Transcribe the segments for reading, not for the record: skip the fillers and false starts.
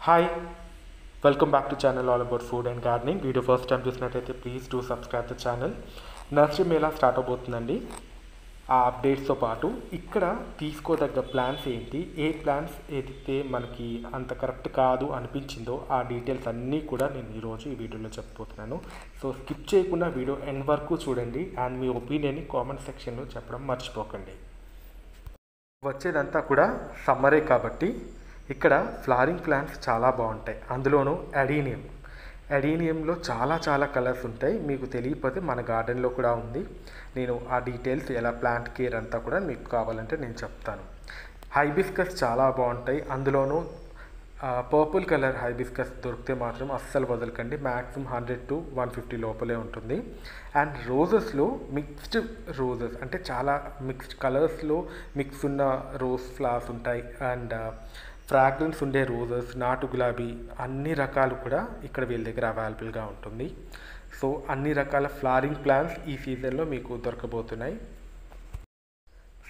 Hi, welcome back to channel all about food and gardening. Video first time చూసినట్టయితే please do subscribe the channel. Nursery mela start అవబోతుందండి. ఆ అప్డేట్స్తో పాటు ఇక్కడ తీసుకోదగ్గ plans ఏంటి, ఏ ప్లాన్స్ ఏదైతే మనకి అంత కరెక్ట్ కాదు అనిపించిందో ఆ డీటెయిల్స్ అన్నీ కూడా నేను ఈరోజు ఈ వీడియోలో చెప్పబోతున్నాను. సో స్కిప్ చేయకుండా వీడియో ఎండ్ వరకు చూడండి అండ్ మీ ఒపీనియన్ని కామెంట్ సెక్షన్లో చెప్పడం మర్చిపోకండి. వచ్చేదంతా కూడా సమ్మరే కాబట్టి ఇక్కడ ఫ్లవరింగ్ ప్లాంట్స్ చాలా బాగుంటాయి. అందులోనూ అడీనియంలో చాలా కలర్స్ ఉంటాయి. మీకు తెలియకపోతే మన గార్డెన్లో కూడా ఉంది. నేను ఆ డీటెయిల్స్ ఎలా ప్లాంట్ కేర్ అంతా కూడా మీకు కావాలంటే నేను చెప్తాను. హైబిస్కస్ చాలా బాగుంటాయి. అందులోనూ పర్పుల్ కలర్ హైబిస్కస్ దొరికితే మాత్రం అస్సలు వదలకండి. మ్యాక్సిమం 100 to 150 లోపలే ఉంటుంది. అండ్ రోజెస్లో మిక్స్డ్ రోజెస్ అంటే చాలా మిక్స్డ్ కలర్స్లో మిక్స్ ఉన్న రోజ్ ఫ్లవర్స్ ఉంటాయి. అండ్ ఫ్రాగ్రెన్స్ ఉండే రోజెస్, నాటు గులాబీ అన్ని రకాలు కూడా ఇక్కడ వీళ్ళ దగ్గర అవైలబుల్గా ఉంటుంది. సో అన్ని రకాల ఫ్లవరింగ్ ప్లాంట్స్ ఈ సీజన్లో మీకు దొరకబోతున్నాయి.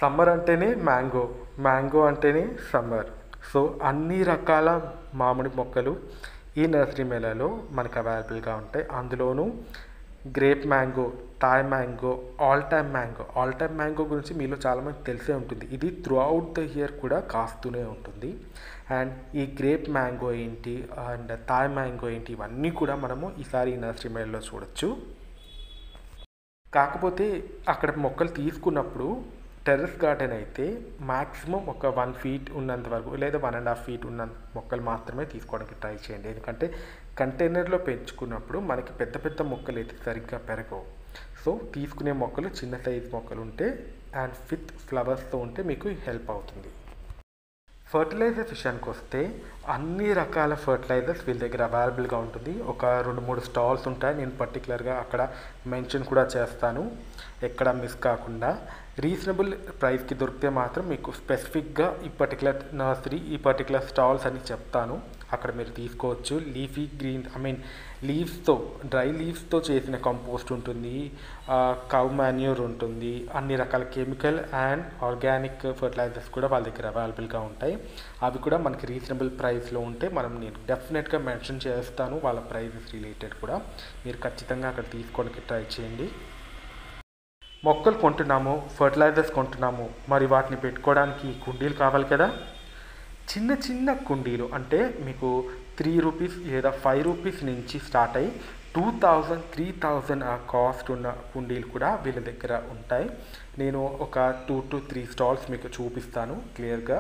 సమ్మర్ అంటేనే మ్యాంగో అంటేనే సమ్మర్. సో అన్ని రకాల మామిడి మొక్కలు ఈ నర్సరీ మేళాలో మనకు అవైలబుల్గా ఉంటాయి. అందులోనూ grape mango, Thai mango, all time mango గురించి మీలో చాలామంది తెలిసే ఉంటుంది. ఇది త్రూ అవుట్ ద ఇయర్ కూడా కాస్తూనే ఉంటుంది. అండ్ ఈ గ్రేప్ మ్యాంగో ఏంటి అండ్ థాయ్ మ్యాంగో ఏంటి ఇవన్నీ కూడా మనము ఈసారి ఈ నర్సరీ మేళలో చూడొచ్చు. కాకపోతే అక్కడ మొక్కలు తీసుకున్నప్పుడు టెర్రస్ గార్డెన్ అయితే మ్యాక్సిమం ఒక 1 feet ఉన్నంత వరకు లేదా 1.5 feet ఉన్న మొక్కలు మాత్రమే తీసుకోవడానికి ట్రై చేయండి. ఎందుకంటే కంటైనర్లో పెంచుకున్నప్పుడు మనకి పెద్ద మొక్కలు అయితే సరిగ్గా పెరగవు. సో తీసుకునే మొక్కలు చిన్న సైజ్ మొక్కలు ఉంటే అండ్ విత్ ఫ్లవర్స్తో ఉంటే మీకు హెల్ప్ అవుతుంది. ఫర్టిలైజర్స్ విషయానికి వస్తే అన్ని రకాల ఫర్టిలైజర్స్ వీళ్ళ దగ్గర అవైలబుల్గా ఉంటుంది. ఒక 2-3 స్టాల్స్ ఉంటాయి. నేను పర్టికులర్గా అక్కడ మెన్షన్ కూడా చేస్తాను, ఎక్కడ మిస్ కాకుండా. రీజనబుల్ ప్రైస్కి దొరికితే మాత్రం మీకు స్పెసిఫిక్గా ఈ పర్టికులర్ నర్సరీ, ఈ పర్టికులర్ స్టాల్స్ అని చెప్తాను. అక్కడ మీరు తీసుకోవచ్చు. లీఫీ గ్రీన్ లీవ్స్తో, డ్రై లీవ్స్తో చేసిన కంపోస్ట్ ఉంటుంది, కౌ మాన్యూర్ ఉంటుంది, అన్ని రకాల కెమికల్ అండ్ ఆర్గానిక్ ఫర్టిలైజర్స్ కూడా వాళ్ళ దగ్గర అవైలబుల్గా ఉంటాయి. అవి కూడా మనకి రీజనబుల్ ప్రైస్లో ఉంటే నేను డెఫినెట్గా మెన్షన్ చేస్తాను. వాళ్ళ ప్రైజెస్ రిలేటెడ్ కూడా మీరు ఖచ్చితంగా అక్కడ తీసుకోవడానికి ట్రై చేయండి. మొక్కలు కొంటున్నాము, ఫర్టిలైజర్స్ కొంటున్నాము, మరి వాటిని పెట్టుకోవడానికి కుండీలు కావాలి కదా. చిన్న కుండీలు అంటే మీకు 3 rupees లేదా 5 rupees నుంచి స్టార్ట్ అయ్యి 2000, 3000 ఆ కాస్ట్ ఉన్న కుండీలు కూడా వీళ్ళ దగ్గర ఉంటాయి. నేను ఒక 2 to 3 స్టాల్స్ మీకు చూపిస్తాను క్లియర్గా.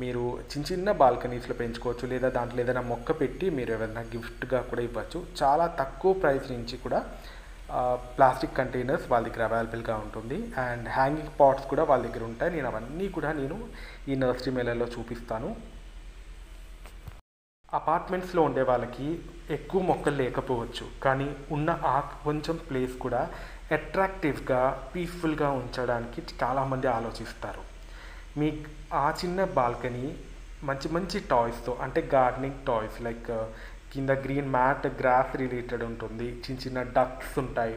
మీరు చిన్న బాల్కనీస్లో పెంచుకోవచ్చు, లేదా దాంట్లో ఏదైనా మొక్క పెట్టి మీరు ఏదైనా గిఫ్ట్గా కూడా ఇవ్వచ్చు. చాలా తక్కువ ప్రైస్ నుంచి కూడా ప్లాస్టిక్ కంటైనర్స్ వాళ్ళ దగ్గర అవైలబుల్గా ఉంటుంది. అండ్ హ్యాంగింగ్ పాట్స్ కూడా వాళ్ళ దగ్గర ఉంటాయి. నేను అవన్నీ కూడా ఈ నర్సరీ మేళలో చూపిస్తాను. అపార్ట్మెంట్స్లో ఉండే వాళ్ళకి ఎక్కువ మొక్కలు లేకపోవచ్చు, కానీ ఉన్న ఆ కొంచెం ప్లేస్ కూడా అట్రాక్టివ్గా, పీస్ఫుల్గా ఉంచడానికి చాలామంది ఆలోచిస్తారు. మీ ఆ చిన్న బాల్కనీ మంచి టాయ్స్తో, అంటే గార్డెనింగ్ టాయ్స్ లైక్ కింద గ్రీన్ మ్యాట్, గ్రాస్ రిలేటెడ్ ఉంటుంది, చిన్న డక్స్ ఉంటాయి.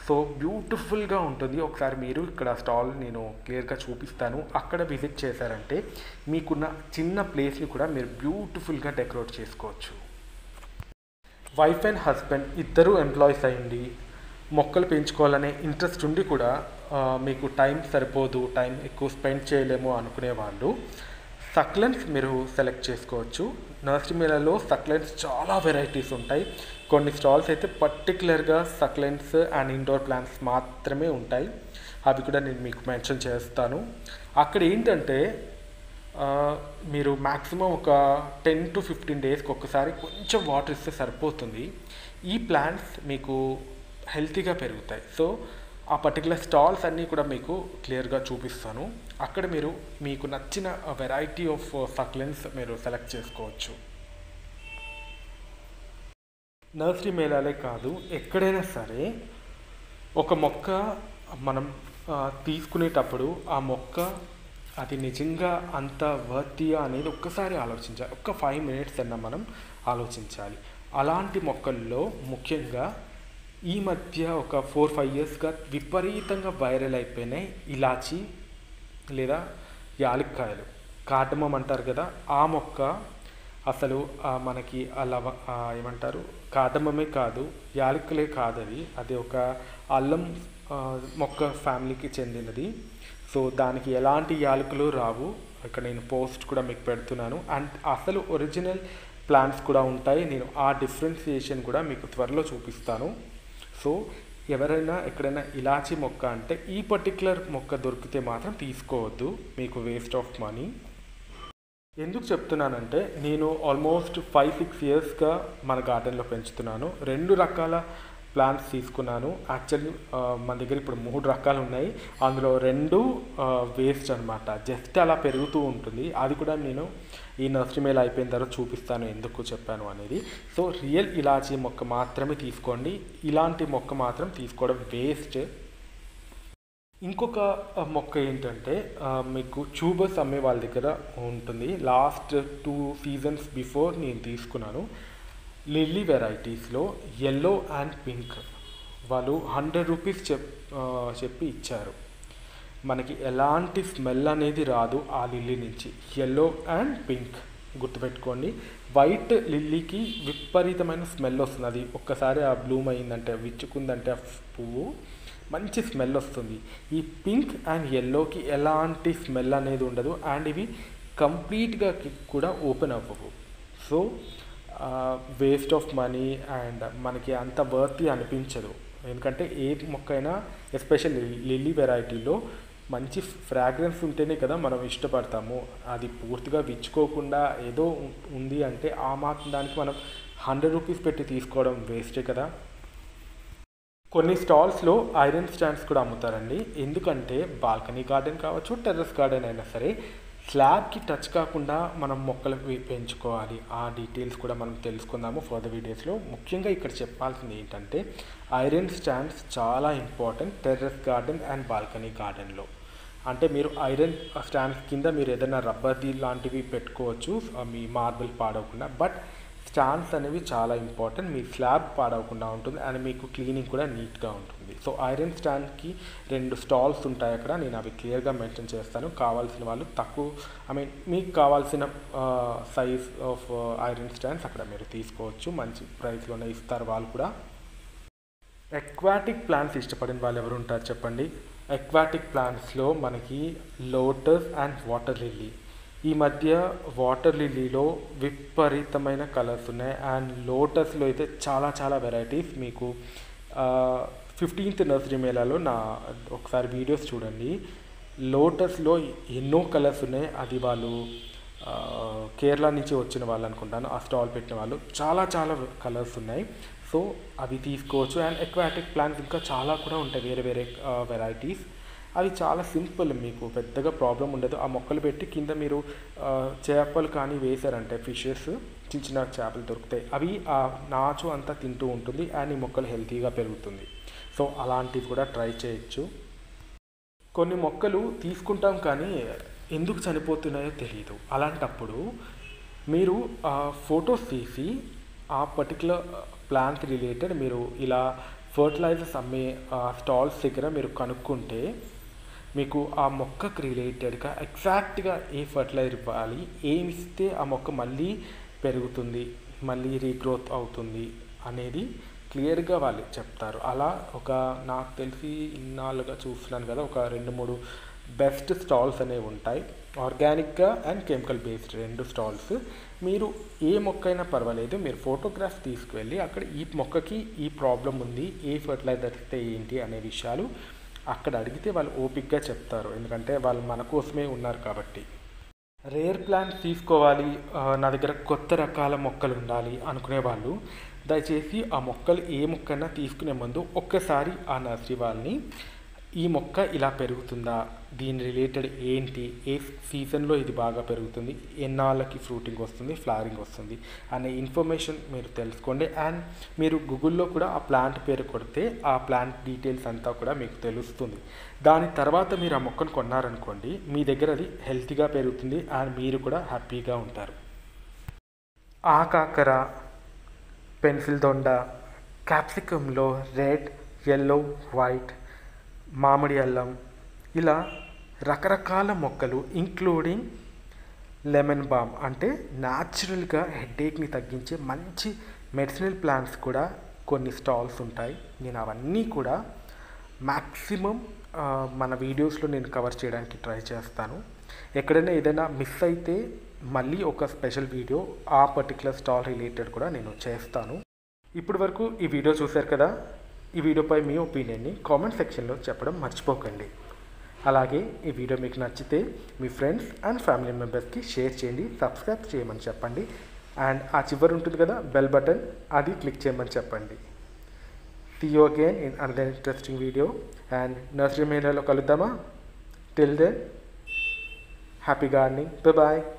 సో బ్యూటిఫుల్గా ఉంటుంది. ఒకసారి మీరు ఇక్కడ స్టాల్ నేను క్లియర్గా చూపిస్తాను. అక్కడ విజిట్ చేశారంటే మీకున్న చిన్న ప్లేస్ని కూడా మీరు బ్యూటిఫుల్గా డెకరేట్ చేసుకోవచ్చు. వైఫ్ అండ్ హస్బెండ్ ఇద్దరు ఎంప్లాయీస్ అయ్యండి, మొక్కలు పెంచుకోవాలనే ఇంట్రెస్ట్ ఉండి కూడా మీకు టైం సరిపోదు, టైం ఎక్కువ స్పెండ్ చేయలేము అనుకునే వాళ్ళు సక్లెంట్స్ మీరు సెలెక్ట్ చేసుకోవచ్చు. నర్సరీ మేళలో సక్లెంట్స్ చాలా వెరైటీస్ ఉంటాయి. కొన్ని స్టాల్స్ అయితే పర్టికులర్గా సక్లెంట్స్ అండ్ ఇండోర్ ప్లాంట్స్ మాత్రమే ఉంటాయి. అవి కూడా నేను మీకు మెన్షన్ చేస్తాను. అక్కడ ఏంటంటే మీరు మ్యాక్సిమం ఒక 10 to 15 డేస్కి ఒక్కసారి కొంచెం వాటర్ ఇస్తే సరిపోతుంది. ఈ ప్లాంట్స్ మీకు హెల్తీగా పెరుగుతాయి. సో ఆ పర్టికులర్ స్టాల్స్ అన్నీ కూడా మీకు క్లియర్గా చూపిస్తాను. అక్కడ మీరు మీకు నచ్చిన వెరైటీ ఆఫ్ సక్లెంట్స్ మీరు సెలెక్ట్ చేసుకోవచ్చు. నర్సరీ మేళాలే కాదు, ఎక్కడైనా సరే ఒక మొక్క మనం తీసుకునేటప్పుడు ఆ మొక్క అది నిజంగా అంత వర్తియా అనేది ఒక్కసారి ఆలోచించాలి. ఒక్క 5 minutes అన్నా మనం ఆలోచించాలి. అలాంటి మొక్కల్లో ముఖ్యంగా ఈ మధ్య ఒక 4-5 yearsగా విపరీతంగా వైరల్ అయిపోయినాయి ఇలాచీ లేదా యాలక్కాయలు, కార్డమం అంటారు కదా, ఆ మొక్క అసలు మనకి అలా ఏమంటారు కార్డమమే కాదు, యాలకులే కాదు, అది ఒక అల్లం మొక్క ఫ్యామిలీకి చెందినది. సో దానికి ఎలాంటి యాలకులు రావు. ఇక్కడ నేను పోస్ట్ కూడా మీకు పెడుతున్నాను. అండ్ అసలు ఒరిజినల్ ప్లాంట్స్ కూడా ఉంటాయి. నేను ఆ డిఫరెన్సియేషన్ కూడా మీకు త్వరలో చూపిస్తాను. సో ఎవరైనా ఎక్కడైనా ఇలాచీ మొక్క అంటే ఈ పర్టిక్యులర్ మొక్క దొరికితే మాత్రం తీసుకోవద్దు, మీకు వేస్ట్ ఆఫ్ మనీ. ఎందుకు చెప్తున్నానంటే నేను ఆల్మోస్ట్ 5-6 ఇయర్స్గా మన గార్డెన్లో పెంచుతున్నాను. 2 రకాల ప్లాంట్స్ తీసుకున్నాను. యాక్చువల్లీ మన దగ్గర ఇప్పుడు 3 రకాలు ఉన్నాయి. అందులో 2 వేస్ట్ అనమాట, జస్ట్ అలా పెరుగుతూ ఉంటుంది. అది కూడా నేను ఈ నర్సరీ మేళ అయిపోయిన తర్వాత చూపిస్తాను ఎందుకు చెప్పాను అనేది. సో రియల్ ఇలాచీ మొక్క మాత్రమే తీసుకోండి, ఇలాంటి మొక్క మాత్రం తీసుకోవడం వేస్ట్. ఇంకొక మొక్క ఏంటంటే మీకు ట్యూబర్స్ అమ్మే వాళ్ళ దగ్గర ఉంటుంది. లాస్ట్ 2 సీజన్స్ బిఫోర్ నేను తీసుకున్నాను. లిల్లీ వెరైటీస్లో ఎల్లో అండ్ పింక్ వాళ్ళు 100 రూపీస్ చెప్పి ఇచ్చారు. మనకి ఎలాంటి స్మెల్ అనేది రాదు ఆ లిల్లీ నుంచి. ఎల్లో అండ్ పింక్ గుర్తుపెట్టుకోండి. వైట్ లిల్లీకి విపరీతమైన స్మెల్ వస్తుంది. అది ఒక్కసారి ఆ బ్లూమ్ అయిందంటే, విచ్చుకుందంటే ఆ పువ్వు మంచి స్మెల్ వస్తుంది. ఈ పింక్ అండ్ ఎల్లోకి ఎలాంటి స్మెల్ అనేది ఉండదు. అండ్ ఇవి కంప్లీట్గా కూడా ఓపెన్ అవ్వవు. So waste of money and మనకి అంత వర్తీ అనిపించదు. ఎందుకంటే ఏ మొక్క అయినా ఎస్పెషల్లీ లిల్లీ వెరైటీలో మంచి ఫ్రాగ్రెన్స్ ఉంటేనే కదా మనం ఇష్టపడతాము. అది పూర్తిగా విచ్చుకోకుండా ఏదో ఉంది అంటే ఆ మాత్రం దానికి మనం 100 రూపీస్ పెట్టి తీసుకోవడం వేస్టే కదా. కొన్ని స్టాల్స్లో ఐరన్ స్టాండ్స్ కూడా అమ్ముతారండి. ఎందుకంటే బాల్కనీ గార్డెన్ కావచ్చు, టెర్రస్ గార్డెన్ అయినా సరే స్లాబ్కి టచ్ కాకుండా మనం మొక్కలు పెంచుకోవాలి. ఆ డీటెయిల్స్ కూడా మనం తెలుసుకుందాము ఫర్దర్ వీడియోస్లో. ముఖ్యంగా ఇక్కడ చెప్పాల్సింది ఏంటంటే ఐరన్ స్టాండ్స్ చాలా important terrace garden and balcony గార్డెన్లో. అంటే మీరు ఐరన్ స్టాండ్స్ కింద మీరు ఏదైనా రబ్బర్ది లాంటివి పెట్టుకోవచ్చు మీ మార్బుల్ పాడవకుండా. బట్ స్టాండ్స్ అనేవి చాలా ఇంపార్టెంట్. మీ స్లాబ్ పాడవకుండా ఉంటుంది అండ్ మీకు క్లీనింగ్ కూడా నీట్గా ఉంటుంది. సో ఐరన్ స్టాండ్కి 2 స్టాల్స్ ఉంటాయి అక్కడ. నేను అవి క్లియర్గా మెన్షన్ చేస్తాను. కావాల్సిన వాళ్ళు మీకు కావాల్సిన సైజ్ ఆఫ్ ఐరన్ స్టాండ్స్ అక్కడ మీరు తీసుకోవచ్చు. మంచి ప్రైస్లోనే ఇస్తారు వాళ్ళు కూడా. ఎక్వాటిక్ ప్లాంట్స్ ఇష్టపడిన వాళ్ళు ఎవరు ఉంటారు చెప్పండి. ఎక్వాటిక్ ప్లాంట్స్లో మనకి లోటస్ అండ్ వాటర్ లిల్లీ. ఈ మధ్య వాటర్ లిల్లీలో విపరీతమైన కలర్స్ ఉన్నాయి. అండ్ లోటస్లో అయితే చాలా చాలా వెరైటీస్. మీకు 15th నర్సరీ మేళాలో ఒకసారి వీడియోస్ చూడండి. లోటస్లో ఎన్నో కలర్స్ ఉన్నాయి. అది వాళ్ళు కేరళ నుంచి వచ్చిన వాళ్ళు అనుకుంటాను, ఆ స్టాల్ పెట్టిన వాళ్ళు. చాలా చాలా కలర్స్ ఉన్నాయి. సో అవి తీసుకోవచ్చు. అండ్ ఎక్వాటిక్ ప్లాంట్స్ ఇంకా చాలా కూడా ఉంటాయి, వేరే వేరే వెరైటీస్. అవి చాలా సింపుల్, మీకు పెద్దగా ప్రాబ్లం ఉండదు. ఆ మొక్కలు పెట్టి కింద మీరు చేపలు కానీ వేశారంటే ఫిషెస్, చిన్న చిన్న చేపలు దొరుకుతాయి. అవి ఆ నాచు అంతా తింటూ ఉంటుంది అండ్ ఈ మొక్కలు హెల్తీగా పెరుగుతుంది. సో అలాంటివి కూడా ట్రై చేయొచ్చు. కొన్ని మొక్కలు తీసుకుంటాం కానీ ఎందుకు చనిపోతున్నాయో తెలియదు. అలాంటప్పుడు మీరు ఫొటోస్ తీసి ఆ పర్టికులర్ ప్లాంట్ రిలేటెడ్ మీరు ఇలా ఫర్టిలైజర్స్ అమ్మే స్టాల్స్ దగ్గర మీరు కనుక్కుంటే మీకు ఆ మొక్కకు రిలేటెడ్గా ఎగ్జాక్ట్గా ఏ ఫర్టిలైజర్ ఇవ్వాలి, ఏమి ఇస్తే ఆ మొక్క మళ్ళీ పెరుగుతుంది, మళ్ళీ రీగ్రోత్ అవుతుంది అనేది క్లియర్గా వాళ్ళు చెప్తారు. అలా నాకు తెలిసి ఇన్నాళ్ళుగా చూస్తున్నాను కదా, ఒక 2-3 బెస్ట్ స్టాల్స్ అనేవి ఉంటాయి. ఆర్గానిక్గా అండ్ కెమికల్ బేస్డ్ 2 స్టాల్స్. మీరు ఏ మొక్క అయినా పర్వాలేదు, మీరు ఫోటోగ్రాఫ్ తీసుకువెళ్ళి అక్కడ ఈ మొక్కకి ఈ ప్రాబ్లం ఉంది, ఏ ఫర్టిలైజర్ ఇస్తే ఏంటి అనే విషయాలు అక్కడ అడిగితే వాళ్ళు ఓపిక్గా చెప్తారు. ఎందుకంటే వాళ్ళు మన కోసమే ఉన్నారు కాబట్టి. రేర్ ప్లాంట్స్ తీసుకోవాలి, నా దగ్గర కొత్త రకాల మొక్కలు ఉండాలి అనుకునే వాళ్ళు దయచేసి ఆ మొక్కలు ఏ మొక్కైనా తీసుకునే ముందు ఒక్కసారి ఆ నర్సరీ వాళ్ళని ఈ మొక్క ఇలా పెరుగుతుందా, దీని రిలేటెడ్ ఏంటి, ఏ సీజన్లో ఇది బాగా పెరుగుతుంది, ఎన్నాళ్ళకి ఫ్రూటింగ్ వస్తుంది, ఫ్లవరింగ్ వస్తుంది అనే ఇన్ఫర్మేషన్ మీరు తెలుసుకోండి. అండ్ మీరు గూగుల్లో కూడా ఆ ప్లాంట్ పేరు కొడితే ఆ ప్లాంట్ డీటెయిల్స్ అంతా కూడా మీకు తెలుస్తుంది. దాని తర్వాత మీరు ఆ మొక్కను కొన్నారనుకోండి, మీ దగ్గర అది హెల్తీగా పెరుగుతుంది అండ్ మీరు కూడా హ్యాపీగా ఉంటారు. ఆకాకర, పెన్సిల్ దొండ, క్యాప్సికంలో రెడ్, ఎల్లో, వైట్, మామిడి అల్లం, ఇలా రకరకాల మొక్కలు ఇంక్లూడింగ్ లెమన్ బామ్ అంటే న్యాచురల్గా హెడేక్ని తగ్గించే మంచి మెడిసినల్ ప్లాంట్స్ కూడా కొన్ని స్టాల్స్ ఉంటాయి. నేను అవన్నీ కూడా మ్యాక్సిమం మన వీడియోస్లో నేను కవర్ చేయడానికి ట్రై చేస్తాను. ఎక్కడైనా ఏదైనా మిస్ అయితే మళ్ళీ ఒక స్పెషల్ వీడియో ఆ పర్టికులర్ స్టాల్ రిలేటెడ్ కూడా నేను చేస్తాను. ఇప్పటి వరకు ఈ వీడియో చూశారు కదా. ఈ వీడియోపై మీ ఒపీనియన్ని కామెంట్ సెక్షన్లో చెప్పడం మర్చిపోకండి. అలాగే ఈ వీడియో మీకు నచ్చితే మీ ఫ్రెండ్స్ అండ్ ఫ్యామిలీ మెంబర్స్కి షేర్ చేయండి, సబ్స్క్రైబ్ చేయమని చెప్పండి. అండ్ ఆ చివరి ఉంటుంది కదా బెల్ బటన్, అది క్లిక్ చేయమని చెప్పండి. See you again in another interesting video and nursery మేళలో కలుద్దామా? Till then, happy gardening. Bye bye.